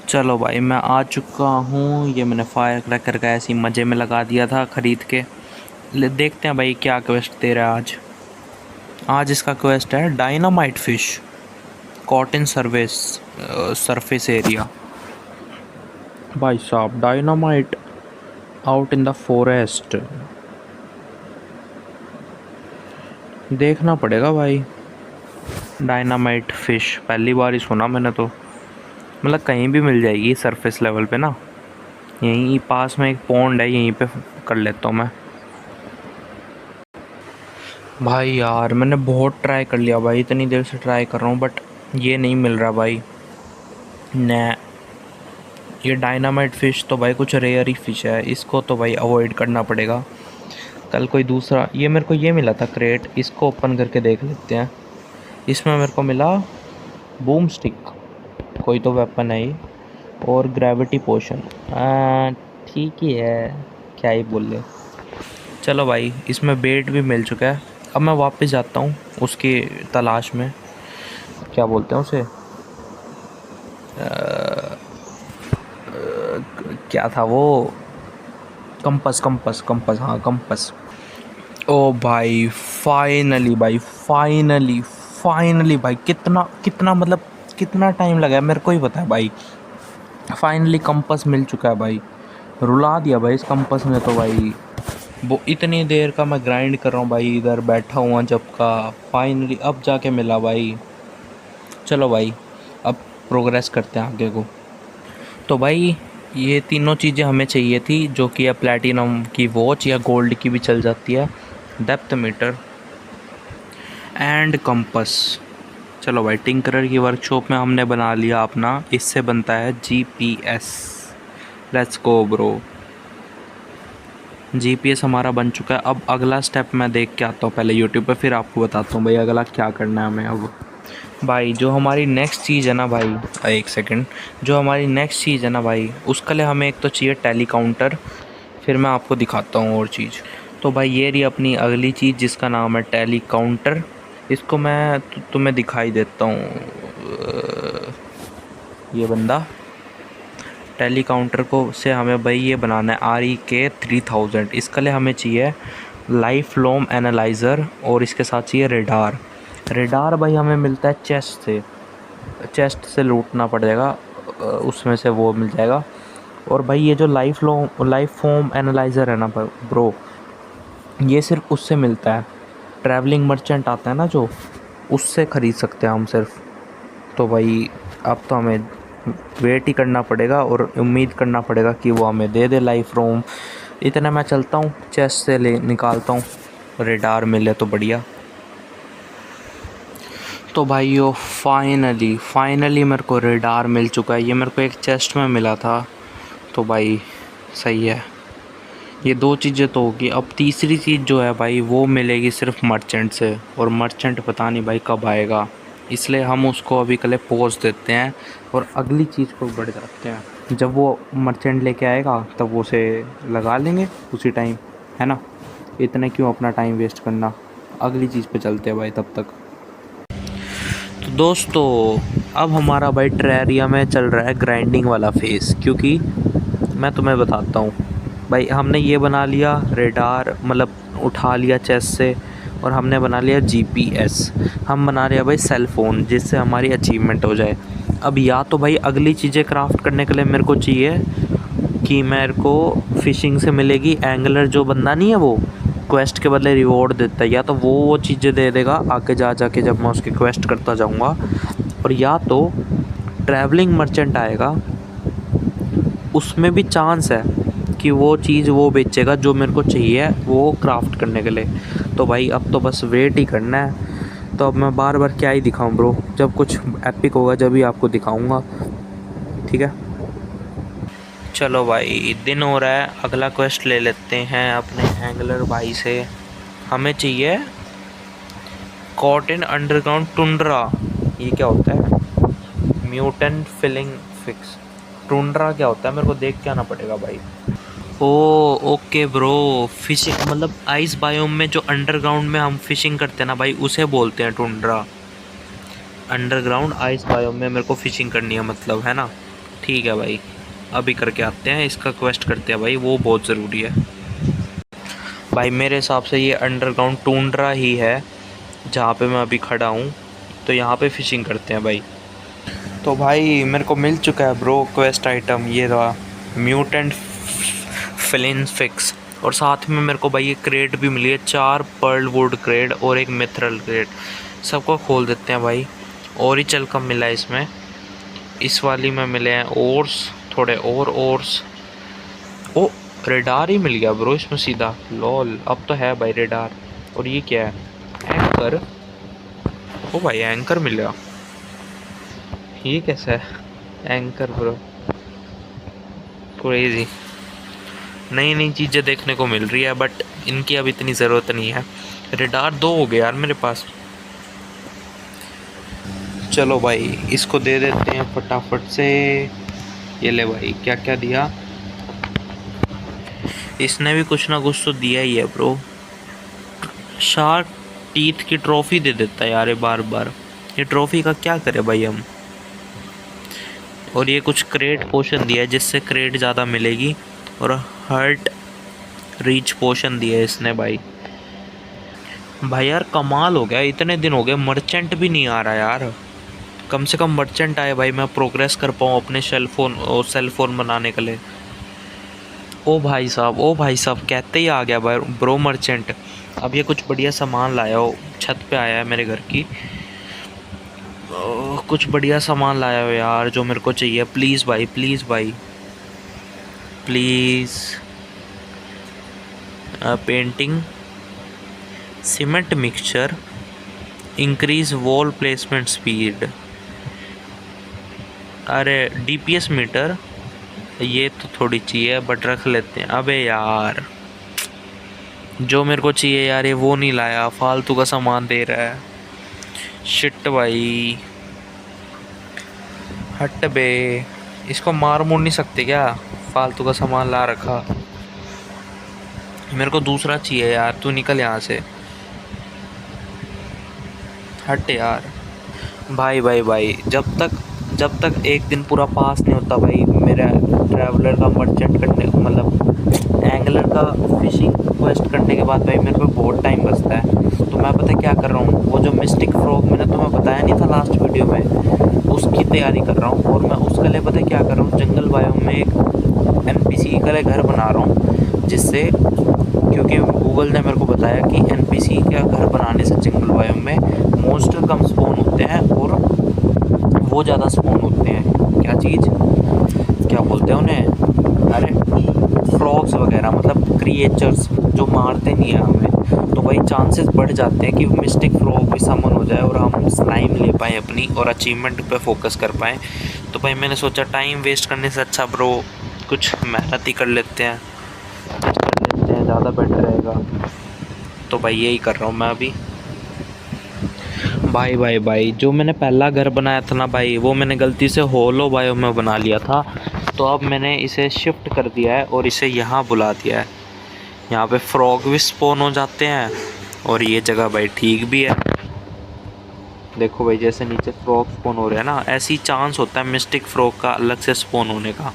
चलो भाई मैं आ चुका हूँ। ये मैंने फायर क्रैकर का ऐसी मज़े में लगा दिया था ख़रीद के। देखते हैं भाई क्या क्वेस्ट दे रहा है आज। आज इसका क्वेस्ट है dynamite fish cotton surface area. भाई साहब, dynamite out in the forest, देखना पड़ेगा भाई। डायनामाइट फ़िश पहली बार ही सुना मैंने तो, मतलब कहीं भी मिल जाएगी सरफेस लेवल पे ना। यहीं पास में एक पॉन्ड है, यहीं पे कर लेता हूँ मैं। भाई यार मैंने बहुत ट्राई कर लिया भाई, इतनी देर से ट्राई कर रहा हूँ, बट ये नहीं मिल रहा भाई। न, ये डायनामाइट फ़िश तो भाई कुछ रेयर ही फ़िश है, इसको तो भाई अवॉइड करना पड़ेगा। कल कोई दूसरा, ये मेरे को ये मिला था क्रेट, इसको ओपन करके देख लेते हैं। इसमें मेरे को मिला बूम स्टिक, कोई तो वेपन है ये, और ग्रेविटी पोशन। ठीक ही है, क्या ही बोल ले। चलो भाई, इसमें बेट भी मिल चुका है। अब मैं वापस जाता हूँ उसकी तलाश में, क्या बोलते हैं उसे, क्या था वो, कंपास, हाँ कंपास। ओ भाई फाइनली भाई, फाइनली भाई, कितना कितना मतलब कितना टाइम लगा है मेरे को ही पता है भाई। फाइनली कंपास मिल चुका है भाई, रुला दिया भाई इस कंपास ने तो भाई। वो इतनी देर का मैं ग्राइंड कर रहा हूँ भाई, इधर बैठा हुआ जब का, फाइनली अब जाके मिला भाई। चलो भाई, अब प्रोग्रेस करते हैं आगे को। तो भाई ये तीनों चीज़ें हमें चाहिए थी, जो कि है प्लैटिनम की वॉच या गोल्ड की भी चल जाती है, डेप्थ मीटर एंड कंपस। चलो भाई, टिंकरर की वर्कशॉप में हमने बना लिया अपना, इससे बनता है GPS. Let's go bro. GPS हमारा बन चुका है। अब अगला स्टेप मैं देख के आता हूँ पहले यूट्यूब पे, फिर आपको बताता हूँ भाई अगला क्या करना है हमें। अब भाई जो हमारी नेक्स्ट चीज़ है ना भाई, एक सेकंड, जो हमारी नेक्स्ट चीज़ है ना भाई, उसके लिए हमें एक तो चाहिए टैली काउंटर, फिर मैं आपको दिखाता हूँ और चीज़। तो भाई ये रही अपनी अगली चीज़ जिसका नाम है टैली काउंटर। इसको मैं तुम्हें दिखाई देता हूँ। ये बंदा टैली काउंटर को से हमें भाई ये बनाना है REK 3000। इसके लिए हमें चाहिए लाइफ लोम एनालाइज़र और इसके साथ चाहिए रेडार। रेडार भाई हमें मिलता है चेस्ट से लूटना पड़ेगा, उसमें से वो मिल जाएगा। और भाई ये जो लाइफ फोम एनालाइज़र है ना ब्रो, ये सिर्फ उससे मिलता है, ट्रैवलिंग मर्चेंट आता है ना जो, उससे ख़रीद सकते हैं हम सिर्फ। तो भाई अब तो हमें वेट ही करना पड़ेगा और उम्मीद करना पड़ेगा कि वो हमें दे दे लाइफ रोम। इतना मैं चलता हूँ, चेस्ट से ले निकालता हूँ, रेडार मिले तो बढ़िया। तो भाइयों फाइनली मेरे को रेडार मिल चुका है। ये मेरे को एक चेस्ट में मिला था, तो भाई सही है। ये दो चीज़ें तो होगी। अब तीसरी चीज़ जो है भाई वो मिलेगी सिर्फ मर्चेंट से, और मर्चेंट पता नहीं भाई कब आएगा, इसलिए हम उसको अभी कल पॉज देते हैं और अगली चीज़ पर बढ़ जाते हैं। जब वो मर्चेंट लेके आएगा तब वो उसे लगा लेंगे उसी टाइम, है ना। इतने क्यों अपना टाइम वेस्ट करना, अगली चीज़ पे चलते हैं भाई तब तक। तो दोस्तों अब हमारा भाई ट्रेरिया में चल रहा है ग्राइंडिंग वाला फेस, क्योंकि मैं तुम्हें बताता हूँ भाई, हमने ये बना लिया रेडार, मतलब उठा लिया चेस्ट से, और हमने बना लिया जीपीएस। हम बना रहे हैं भाई सेल फ़ोन, जिससे हमारी अचीवमेंट हो जाए। अब या तो भाई अगली चीज़ें क्राफ्ट करने के लिए मेरे को चाहिए कि मेरे को फ़िशिंग से मिलेगी एंगलर, जो बंदा नहीं है वो क्वेस्ट के बदले रिवॉर्ड देता है, या तो वो चीज़ें दे देगा आगे जाके जब मैं उसकी क्वेस्ट करता जाऊँगा। और या तो ट्रैवलिंग मर्चेंट आएगा, उसमें भी चांस है कि वो चीज़ वो बेचेगा जो मेरे को चाहिए वो क्राफ्ट करने के लिए। तो भाई अब तो बस वेट ही करना है। तो अब मैं बार बार क्या ही दिखाऊं ब्रो, जब कुछ एपिक होगा जब ही आपको दिखाऊंगा, ठीक है। चलो भाई दिन हो रहा है, अगला क्वेस्ट ले लेते हैं अपने एंगलर भाई से। हमें चाहिए कॉटन अंडरग्राउंड टुंड्रा। ये क्या होता है? Mutant filling fix. टुंड्रा क्या होता है, मेरे को देख के आना पड़ेगा भाई। ओ ओके ब्रो, फिशिंग मतलब आइस बायोम में जो अंडरग्राउंड में हम फिशिंग करते हैं ना भाई, उसे बोलते हैं टुंड्रा। अंडरग्राउंड आइस बायोम में मेरे को फिशिंग करनी है मतलब, है ना। ठीक है भाई, अभी करके आते हैं, इसका क्वेस्ट करते हैं भाई, वो बहुत ज़रूरी है भाई। मेरे हिसाब से ये अंडरग्राउंड टुंड्रा ही है जहाँ पे मैं अभी खड़ा हूँ। तो यहाँ पे फिशिंग करते हैं भाई। तो भाई मेरे को मिल चुका है ब्रो क्वेस्ट आइटम, ये रहा म्यूटेंट फिलिन फिक्स। और साथ में मेरे को भाई ये क्रेट भी मिली है, 4 पर्ल वुड क्रेट और एक मिथरल क्रेट। सबको खोल देते हैं भाई। और ही चल कम मिला है इसमें, इस वाली में मिले हैं ओर्स, थोड़े और ओर्स। ओ रेडार ही मिल गया ब्रो इसमें सीधा, लॉल। अब तो है भाई रेडार। और ये क्या है? एंकर। ओ भाई एंकर मिला, ये कैसा है एंकर ब्रो? क्रेजी, नई नई चीज़ें देखने को मिल रही है, बट इनकी अब इतनी ज़रूरत नहीं है। रेडार 2 हो गए यार मेरे पास। चलो भाई इसको दे देते हैं फटाफट से। ये ले भाई, क्या क्या दिया इसने भी, कुछ ना कुछ तो दिया ही है ब्रो। शार्क टीथ की ट्रॉफी दे देता है यार ये बार बार। ये ट्रॉफी का क्या करे भाई हम। और ये कुछ क्रेट पोशन दिया है जिससे क्रेट ज़्यादा मिलेगी, और हर्ट रीच पोशन दिया है इसने भाई। भाई यार कमाल हो गया, इतने दिन हो गए मर्चेंट भी नहीं आ रहा यार। कम से कम मर्चेंट आए भाई, मैं प्रोग्रेस कर पाऊँ अपने सेल फोन बनाने के लिए। ओ भाई साहब कहते ही आ गया भाई ब्रो मर्चेंट। अब ये कुछ बढ़िया सामान लाया हो, छत पे आया है मेरे घर की। कुछ बढ़िया सामान लाया हो यार जो मेरे को चाहिए, प्लीज़ भाई प्लीज़ भाई। Please. Painting, cement mixture, increase wall placement speed. अरे DPS मीटर, ये तो थोड़ी चाहिए बट रख लेते हैं। अबे यार, जो मेरे को चाहिए यार ये वो नहीं लाया, फालतू का सामान दे रहा है। शिट भाई, हट बे, इसको मार मुड़ नहीं सकते क्या? फालतू का सामान ला रखा। मेरे को दूसरा चाहिए यार, तू निकल यहाँ से, हट यार। भाई भाई भाई, जब तक एक दिन पूरा पास नहीं होता भाई मेरा ट्रैवलर का मर्चेंट करने, मतलब एंगलर का फिशिंग क्वेस्ट करने के बाद भाई मेरे को बहुत टाइम बचता है। तो मैं पता क्या कर रहा हूँ, वो जो मिस्टिक फ्रॉग मैंने तुम्हें बताया नहीं था लास्ट वीडियो में, उसकी तैयारी कर रहा हूँ। और मैं उसके लिए पता क्या कर रहा हूँ, जंगल बायोम में एक NPC के लिए घर बना रहा हूँ, जिससे, क्योंकि गूगल ने मेरे को बताया कि NPC का घर बनाने से जंगल बायोम में मॉन्स्टर कम स्पॉन होते हैं और वो ज़्यादा स्पॉन होते हैं। क्या चीज़, क्या बोलते हैं उन्हें, अरे फ्रॉग्स वगैरह, मतलब क्रिएचर्स जो मारते नहीं हैं हमें। तो भाई चांसेस बढ़ जाते हैं कि मिस्टिक फ्रॉग भी समन हो जाए और हम स्लाइम ले पाएँ अपनी और अचीवमेंट पे फोकस कर पाएँ। तो भाई मैंने सोचा टाइम वेस्ट करने से अच्छा ब्रो कुछ मेहनत ही कर लेते हैं, ज़्यादा बेटर रहेगा। तो भाई यही कर रहा हूँ मैं अभी। भाई भाई भाई, जो मैंने पहला घर बनाया था ना भाई, वो मैंने गलती से होलो बायो में बना लिया था। तो अब मैंने इसे शिफ्ट कर दिया है और इसे यहाँ बुला दिया है। यहाँ पे फ्रॉग भी स्पॉन हो जाते हैं और ये जगह भाई ठीक भी है। देखो भाई, जैसे नीचे फ्रॉग स्पॉन हो रहे हैं ना, ऐसी चांस होता है मिस्टिक फ्रॉग का अलग से स्पॉन होने का।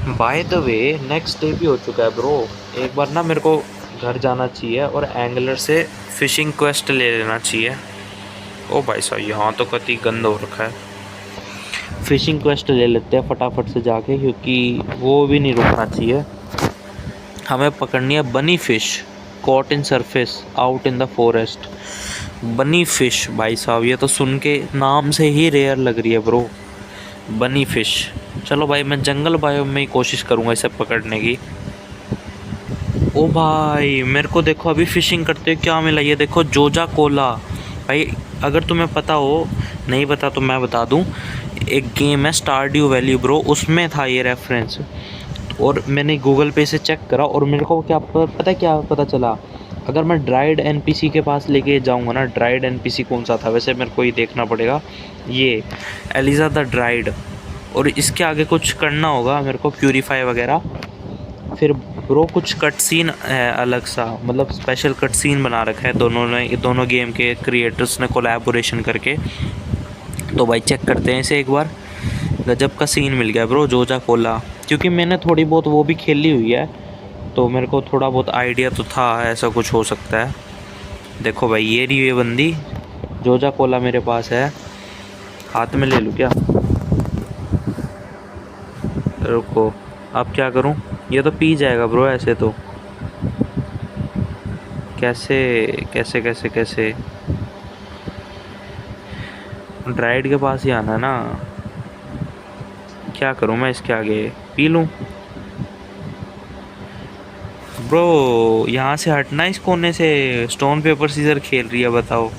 By the way, next day भी हो चुका है ब्रो। एक बार ना मेरे को घर जाना चाहिए और एंगलर से फ़िशिंग क्वेस्ट ले लेना चाहिए। ओ भाई साहब, यहाँ तो कति गंद हो रखा है। फ़िशिंग क्वेस्ट ले लेते हैं फटाफट से जाके, क्योंकि वो भी नहीं रुकना चाहिए। हमें पकड़नी है बनी fish, caught in surface out in the forest. बनी फ़िश भाई साहब, ये तो सुन के नाम से ही रेयर लग रही है ब्रो, बनी फ़िश। चलो भाई, मैं जंगल बायोम में ही कोशिश करूँगा इसे पकड़ने की। ओ भाई, मेरे को देखो अभी फ़िशिंग करते हुए क्या मिला, ये देखो जोजा कोला। भाई अगर तुम्हें पता हो, नहीं पता तो मैं बता दूं, एक गेम है स्टारड्यू वैली ब्रो, उसमें था ये रेफरेंस। और मैंने गूगल पे से चेक करा और मेरे को क्या पता चला। अगर मैं ड्राइड NPC के पास लेके जाऊंगा ना, ड्राइड NPC कौन सा था वैसे, मेरे को ही देखना पड़ेगा, ये एलिज़ा द ड्राइड। और इसके आगे कुछ करना होगा मेरे को, प्यूरीफाई वगैरह। फिर ब्रो कुछ कट सीन है अलग सा, मतलब स्पेशल कट सीन बना रखा है दोनों गेम के क्रिएटर्स ने कोलैबोरेशन करके। तो भाई चेक करते हैं इसे एक बार। गजब का सीन मिल गया ब्रो जोजा कोला, क्योंकि मैंने थोड़ी बहुत वो भी खेली हुई है, तो मेरे को थोड़ा बहुत आइडिया तो था ऐसा कुछ हो सकता है। देखो भाई, ये रही ये बंदी जोजा कोला मेरे पास है। हाथ में ले लूँ क्या? रुको, अब क्या करूँ? ये तो पी जाएगा ब्रो ऐसे तो। कैसे कैसे कैसे कैसे? ड्राइड के पास ही आना है ना? क्या करूँ मैं इसके आगे? पी लूँ ब्रो? यहाँ से हटना इस कोने से। स्टोन पेपर सीजर खेल रही है, बताओ।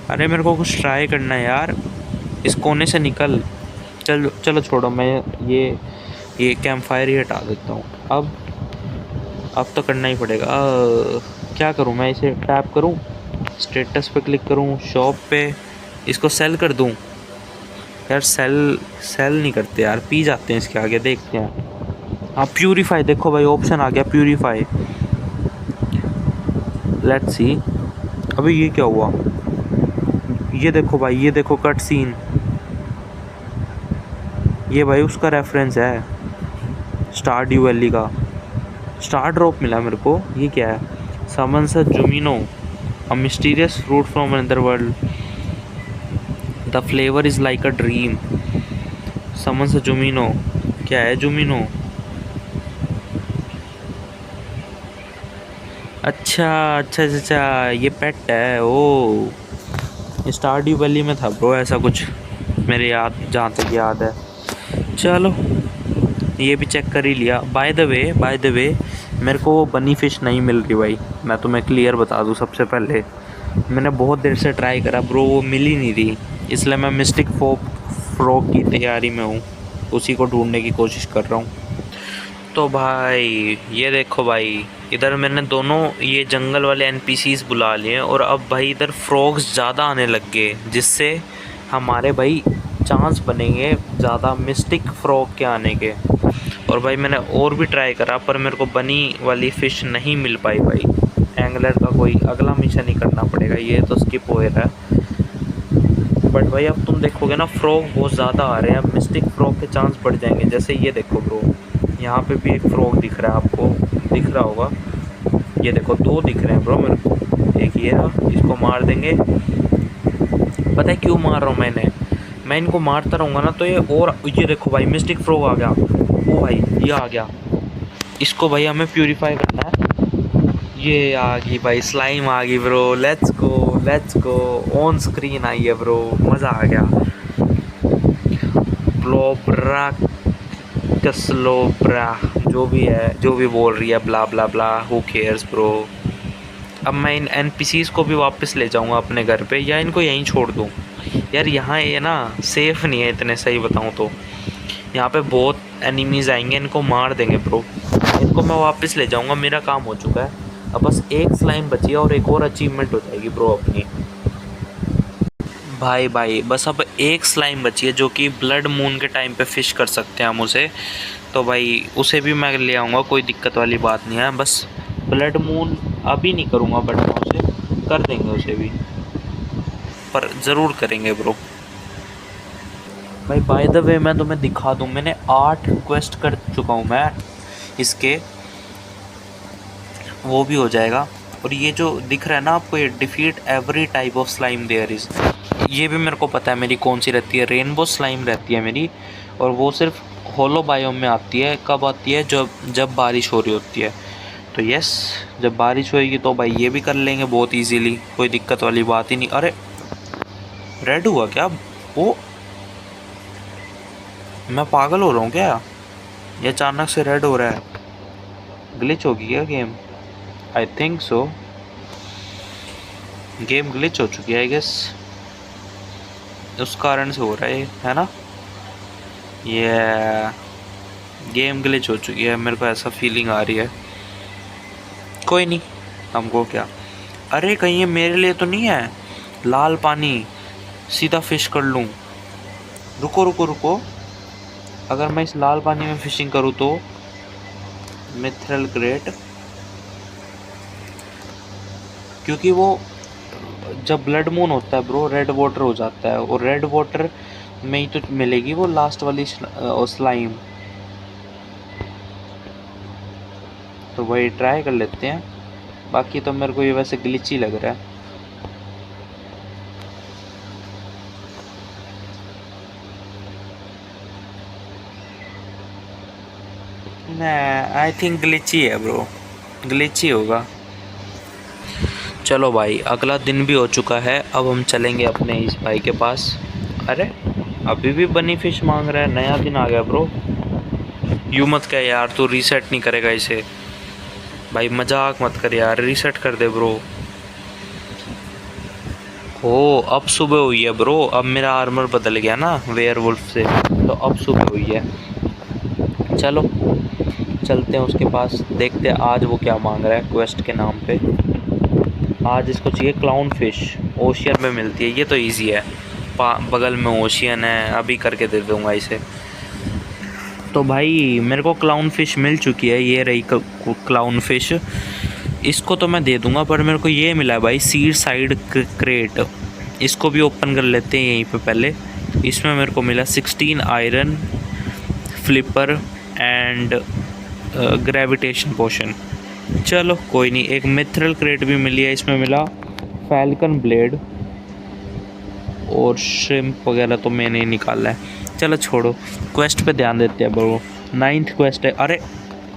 अरे मेरे को कुछ ट्राई करना है यार, इस कोने से निकल। चलो चलो छोड़ो, मैं ये कैंप फायर ही हटा देता हूँ। अब तो करना ही पड़ेगा। क्या करूँ मैं? इसे टैप करूँ, स्टेटस पे क्लिक करूँ, शॉप पे इसको सेल कर दूँ? यार सेल नहीं करते यार, पी जाते हैं इसके आगे। देखते हैं। हाँ, प्यूरीफाई, देखो भाई ऑप्शन आ गया प्यूरीफाई। Let's see. अभी ये क्या हुआ? ये देखो भाई, ये देखो कट सीन। ये भाई उसका रेफरेंस है, स्टारड्यू वैली का। स्टार ड्रॉप मिला मेरे को। ये क्या है? Summons a Junimo, a mysterious fruit from another world, the flavour is like a dream. Summons a Junimo, क्या है जुमिनो? अच्छा, ये पेट है। ओ, स्टारड्यू वैली में था ब्रो ऐसा कुछ, मेरे जहाँ तक याद है। चलो ये भी चेक कर ही लिया। बाय द वे मेरे को वो बनी फ़िश नहीं मिल रही भाई, मैं तुम्हें क्लियर बता दूँ। सबसे पहले मैंने बहुत देर से ट्राई करा ब्रो, वो मिल ही नहीं रही, इसलिए मैं मिस्टिक फ्रॉग की तैयारी में हूँ, उसी को ढूंढने की कोशिश कर रहा हूँ। तो भाई ये देखो भाई, इधर मैंने दोनों ये जंगल वाले एनपीसीज बुला लिए और अब भाई इधर फ्रॉग्स ज़्यादा आने लग गए, जिससे हमारे भाई चांस बनेंगे ज़्यादा मिस्टिक फ्रॉग के आने के। और भाई मैंने और भी ट्राई करा पर मेरे को बनी वाली फ़िश नहीं मिल पाई भाई। एंगलर का कोई अगला मिशन ही करना पड़ेगा, ये तो स्किप हो रहा है। बट भाई अब तुम देखोगे ना, फ्रॉग बहुत ज़्यादा आ रहे हैं, अब मिस्टिक फ्रॉग के चांस बढ़ जाएंगे। जैसे ये देखो ब्रो, यहाँ पे भी एक फ्रॉग दिख रहा है, आपको दिख रहा होगा, ये देखो 2 दिख रहे हैं ब्रो मेरे को। एक ये रहा, इसको मार देंगे। पता है क्यों मार रहा हूँ मैं इनको मारता रहूँगा ना तो ये देखो भाई मिस्टिक फ्रॉग आ गया। ओ भाई ये आ गया, इसको भाई हमें प्यूरीफाई करना है। ये आ गई भाई, स्लाइम आ गई bro, let's go on screen आई है ब्रो, मज़ा आ गया। ब्लोब्रा कसलोब्रा जो भी है, जो भी बोल रही है, ब्ला ब्ला ब्ला, हु केयर्स ब्रो। अब मैं इन एनपीसीज को भी वापस ले जाऊंगा अपने घर पे, या इनको यहीं छोड़ दूं यार। यहाँ ये ना सेफ़ नहीं है इतने, सही बताऊं तो यहाँ पे बहुत एनिमीज़ आएंगे, इनको मार देंगे ब्रो। इनको मैं वापस ले जाऊंगा, मेरा काम हो चुका है। अब बस एक स्लाइम बची है और एक और अचीवमेंट हो जाएगी ब्रो अपनी। भाई बस अब एक स्लाइम बची है, जो कि ब्लड मून के टाइम पे फ़िश कर सकते हैं हम उसे। तो भाई उसे भी मैं ले आऊँगा, कोई दिक्कत वाली बात नहीं है। बस ब्लड मून अभी नहीं करूँगा, बट मैं उसे कर देंगे उसे भी, पर ज़रूर करेंगे ब्रो। भाई बाय द वे मैं तुम्हें दिखा दूँ, मैंने 8 क्वेस्ट कर चुका हूँ मैं इसके, वो भी हो जाएगा। और ये जो दिख रहा है ना आपको, ये defeat every type of slime there is, ये भी मेरे को पता है मेरी कौन सी रहती है। रेनबो स्लाइम रहती है मेरी, और वो सिर्फ होलो बायोम में आती है। कब आती है? जब बारिश हो रही होती है। तो यस, जब बारिश होएगी तो भाई ये भी कर लेंगे बहुत इजीली, कोई दिक्कत वाली बात ही नहीं। अरे रेड हुआ क्या? वो मैं पागल हो रहा हूँ क्या? ये अचानक से रेड हो रहा है, ग्लिच होगी क्या game? I think so, game glitch हो चुकी है आई गेस, उस कारण से हो रहा है ना? ये गेम ग्लिच हो चुकी है, मेरे को ऐसा फीलिंग आ रही है। कोई नहीं, हमको क्या। अरे कहीं ये मेरे लिए तो नहीं है? लाल पानी, सीधा फिश कर लूँ। रुको, अगर मैं इस लाल पानी में फिशिंग करूँ तो मिथरल ग्रेट, क्योंकि वो जब ब्लड मून होता है ब्रो, रेड वाटर हो जाता है, और रेड वाटर में ही तो मिलेगी वो लास्ट वाली स्लाइम। तो वही ट्राई कर लेते हैं। बाकी तो मेरे को ये वैसे ग्लिच ही लग रहा है। आई थिंक ग्लिच ही है ब्रो, ग्लिच ही होगा। चलो भाई, अगला दिन भी हो चुका है, अब हम चलेंगे अपने इस भाई के पास। अरे अभी भी बनी फिश मांग रहा है, नया दिन आ गया ब्रो। यूँ मत कह यार, तू रीसेट नहीं करेगा इसे। भाई मजाक मत कर यार, रीसेट कर दे ब्रो। ओ अब सुबह हुई है ब्रो, अब मेरा आर्मर बदल गया ना वेयरवुल्फ से, तो अब सुबह हुई है। चलो चलते हैं उसके पास, देखते हैं आज वो क्या मांग रहा है क्वेस्ट के नाम पे। आज इसको चाहिए क्लाउन फिश, ओशियन में मिलती है, ये तो इजी है, बगल में ओशियन है, अभी करके दे दूँगा इसे। तो भाई मेरे को क्लाउन फिश मिल चुकी है, ये रही क्लाउन फिश, इसको तो मैं दे दूँगा। पर मेरे को ये मिला है भाई सीड साइड क्रेट, इसको भी ओपन कर लेते हैं यहीं पे पहले। इसमें मेरे को मिला 16 आयरन, फ्लिपर एंड ग्रेविटेशन पोशन। चलो कोई नहीं, एक मिथरल क्रेट भी मिली है, इसमें मिला फैल्कन ब्लेड और श्रिम्प वगैरह तो मैंने ही निकाला है। चलो छोड़ो, क्वेस्ट पे ध्यान देते हैं ब्रो। 9th क्वेस्ट है। अरे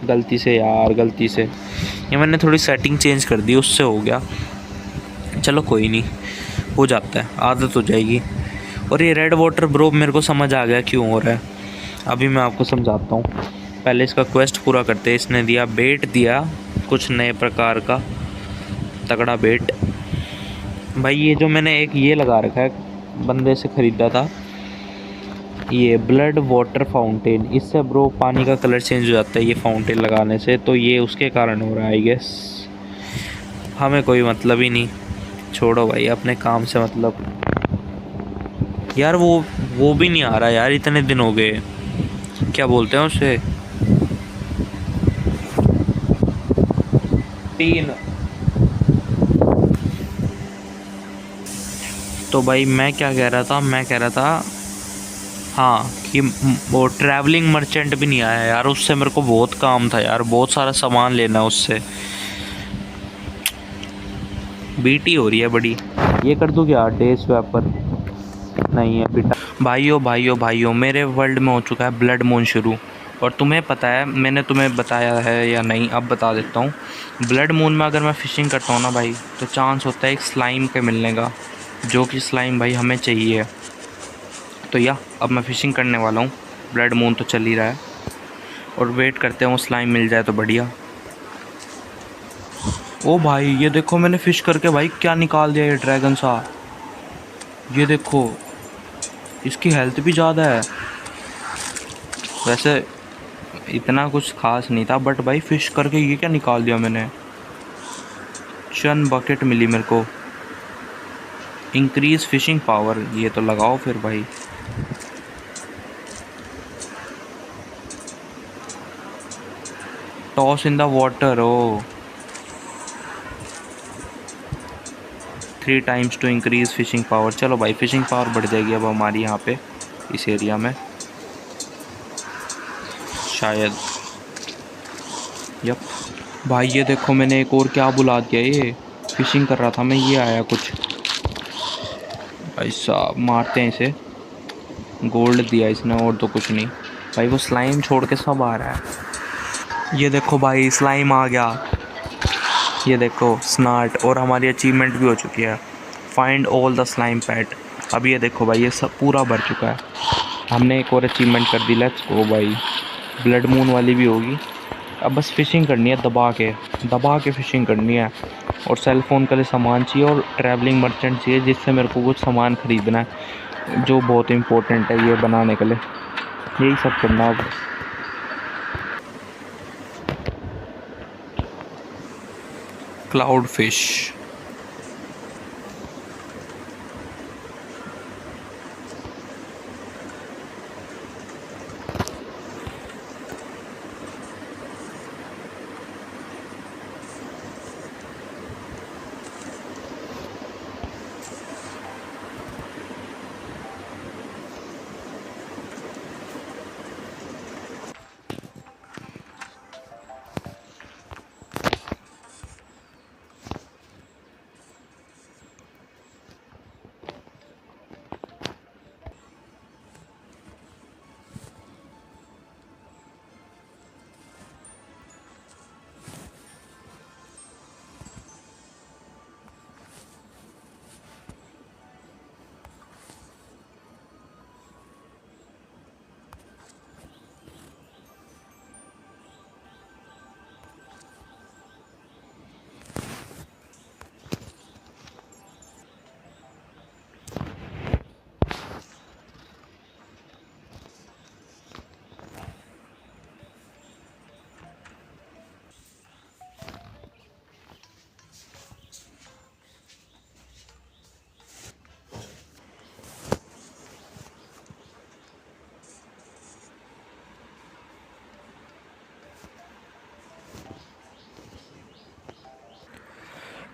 गलती से यार, गलती से ये मैंने थोड़ी सेटिंग चेंज कर दी, उससे हो गया। चलो कोई नहीं, हो जाता है, आदत हो जाएगी। और ये रेड वाटर ब्रो मेरे को समझ आ गया क्यों हो रहा है, अभी मैं आपको समझाता हूँ। पहले इसका क्वेस्ट पूरा करते। इसने दिया बेट, दिया कुछ नए प्रकार का तगड़ा बेट। भाई ये जो मैंने एक ये लगा रखा है, बंदे से ख़रीदा था, ये ब्लड वाटर फाउंटेन। इससे ब्रो पानी का कलर चेंज हो जाता है ये फाउंटेन लगाने से, तो ये उसके कारण हो रहा है आई गेस। हमें कोई मतलब ही नहीं, छोड़ो भाई, अपने काम से मतलब। यार वो भी नहीं आ रहा यार, इतने दिन हो गए। क्या बोलते हैं उसे, 3। तो भाई मैं क्या कह रहा था, मैं कह रहा था हाँ कि वो ट्रैवलिंग मर्चेंट भी नहीं आया यार, उससे मेरे को बहुत काम था यार, बहुत सारा सामान लेना है उससे। बीटी हो रही है बड़ी। ये कर दूँ क्या, डे स्वैपर? नहीं है बेटा। भाइयों भाइयों भाइयों, मेरे वर्ल्ड में हो चुका है ब्लड मून शुरू। और तुम्हें पता है, मैंने तुम्हें बताया है या नहीं, अब बता देता हूँ। ब्लड मून में अगर मैं फ़िशिंग करता हूँ ना भाई, तो चांस होता है एक स्लाइम के मिलने का, जो कि स्लाइम भाई हमें चाहिए। तो या अब मैं फ़िशिंग करने वाला हूँ। ब्लड मून तो चल ही रहा है, और वेट करते हैं वो स्लाइम मिल जाए तो बढ़िया। ओ भाई ये देखो, मैंने फ़िश करके भाई क्या निकाल दिया ये ड्रैगन सा। ये देखो, इसकी हेल्थ भी ज़्यादा है। वैसे इतना कुछ खास नहीं था, बट भाई फ़िश करके ये क्या निकाल दिया मैंने। चन बकेट मिली मेरे को। इंक्रीज़ फ़िशिंग पावर, ये तो लगाओ फिर भाई। टॉस इन द वाटर, ओ 3 times to increase fishing power. चलो भाई फ़िशिंग पावर बढ़ जाएगी अब हमारी यहाँ पे इस एरिया में शायद। यप भाई ये देखो, मैंने एक और क्या बुला दिया, ये फ़िशिंग कर रहा था मैं, ये आया कुछ। भाई साहब मारते हैं इसे। गोल्ड दिया इसने और तो कुछ नहीं। भाई वो स्लाइम छोड़ के सब आ रहा है। ये देखो भाई स्लाइम आ गया। ये देखो स्नार्ट, और हमारी अचीवमेंट भी हो चुकी है, find all the slime PAT. अब ये देखो भाई, ये सब पूरा भर चुका है। हमने एक और अचीवमेंट कर दी, लेट्स गो भाई। ब्लड मून वाली भी होगी। अब बस फ़िशिंग करनी है, दबा के फ़िशिंग करनी है। और सेल फ़ोन के लिए सामान चाहिए, और ट्रैवलिंग मर्चेंट चाहिए, जिससे मेरे को कुछ सामान ख़रीदना है जो बहुत इम्पोर्टेंट है ये बनाने के लिए। यही सब करना अब। Cloud fish.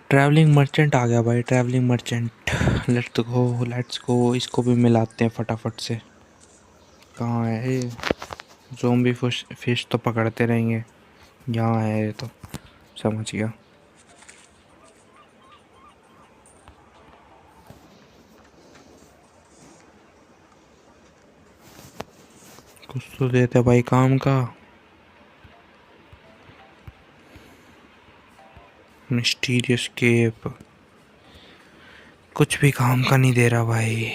ट्रैवलिंग मर्चेंट आ गया भाई, ट्रैवलिंग मर्चेंट। लेट्स गो, इसको भी मिलाते हैं फटाफट से। कहाँ है ये? ज़ोंबी फिश तो पकड़ते रहेंगे। यहाँ है ये तो, समझ गया। कुछ तो देते भाई काम का। मिस्टीरियस केप कुछ भी काम का नहीं दे रहा भाई।